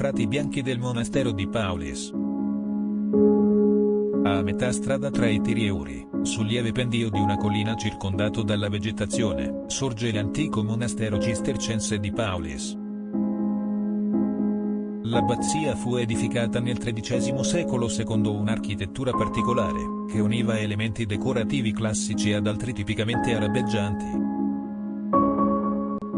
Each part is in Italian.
frati bianchi del monastero di Paulis. A metà strada tra i Tiri e Uri, sul lieve pendio di una collina circondato dalla vegetazione, sorge l'antico monastero cistercense di Paulis. L'abbazia fu edificata nel XIII secolo secondo un'architettura particolare, che univa elementi decorativi classici ad altri tipicamente arabeggianti.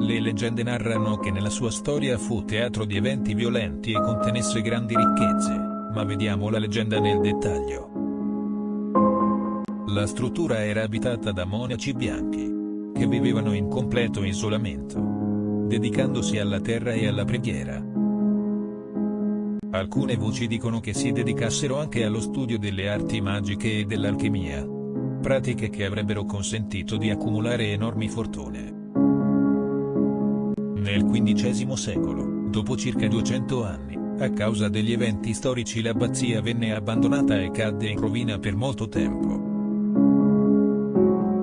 Le leggende narrano che nella sua storia fu teatro di eventi violenti e contenesse grandi ricchezze, ma vediamo la leggenda nel dettaglio. La struttura era abitata da monaci bianchi, che vivevano in completo isolamento, dedicandosi alla terra e alla preghiera. Alcune voci dicono che si dedicassero anche allo studio delle arti magiche e dell'alchimia, pratiche che avrebbero consentito di accumulare enormi fortune. Nel XV secolo, dopo circa 200 anni, a causa degli eventi storici l'abbazia venne abbandonata e cadde in rovina per molto tempo.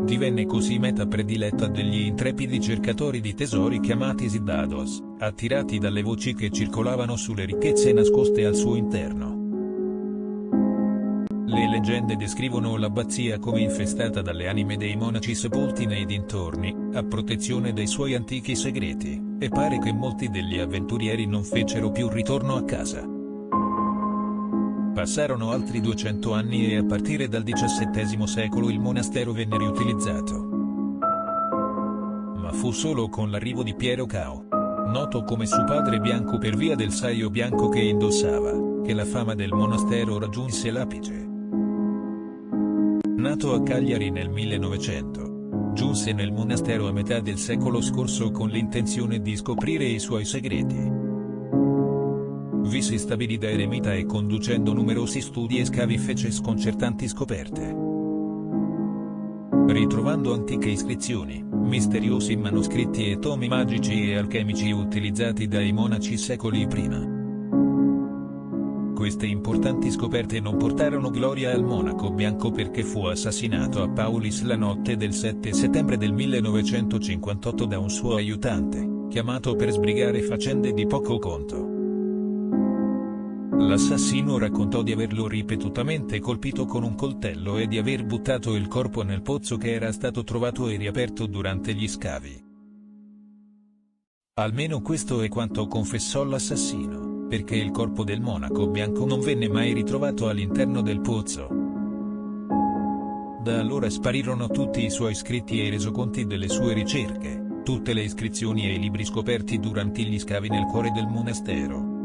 Divenne così meta prediletta degli intrepidi cercatori di tesori chiamati Ziddados, attirati dalle voci che circolavano sulle ricchezze nascoste al suo interno. Le leggende descrivono l'abbazia come infestata dalle anime dei monaci sepolti nei dintorni, a protezione dei suoi antichi segreti, e pare che molti degli avventurieri non fecero più ritorno a casa. Passarono altri 200 anni e a partire dal XVII secolo il monastero venne riutilizzato. Ma fu solo con l'arrivo di Piero Cao, noto come suo padre bianco per via del saio bianco che indossava, che la fama del monastero raggiunse l'apice. Nato a Cagliari nel 1900, giunse nel monastero a metà del secolo scorso con l'intenzione di scoprire i suoi segreti. Vi si stabilì da eremita e conducendo numerosi studi e scavi fece sconcertanti scoperte. Ritrovando antiche iscrizioni, misteriosi manoscritti e tomi magici e alchemici utilizzati dai monaci secoli prima. Queste importanti scoperte non portarono gloria al monaco bianco perché fu assassinato a Paulis la notte del 7 settembre del 1958 da un suo aiutante, chiamato per sbrigare faccende di poco conto. L'assassino raccontò di averlo ripetutamente colpito con un coltello e di aver buttato il corpo nel pozzo che era stato trovato e riaperto durante gli scavi. Almeno questo è quanto confessò l'assassino, perché il corpo del monaco bianco non venne mai ritrovato all'interno del pozzo. Da allora sparirono tutti i suoi scritti e i resoconti delle sue ricerche, tutte le iscrizioni e i libri scoperti durante gli scavi nel cuore del monastero.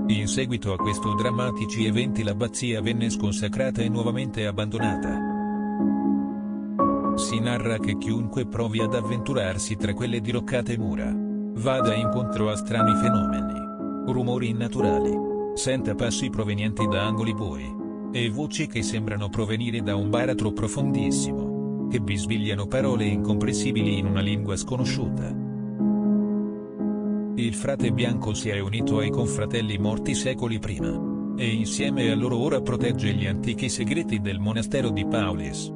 In seguito a questi drammatici eventi l'abbazia venne sconsacrata e nuovamente abbandonata. Si narra che chiunque provi ad avventurarsi tra quelle diroccate mura, vada incontro a strani fenomeni, rumori innaturali, senta passi provenienti da angoli bui, e voci che sembrano provenire da un baratro profondissimo, che bisbigliano parole incomprensibili in una lingua sconosciuta. Il frate bianco si è unito ai confratelli morti secoli prima, e insieme a loro ora protegge gli antichi segreti del monastero di Paulis.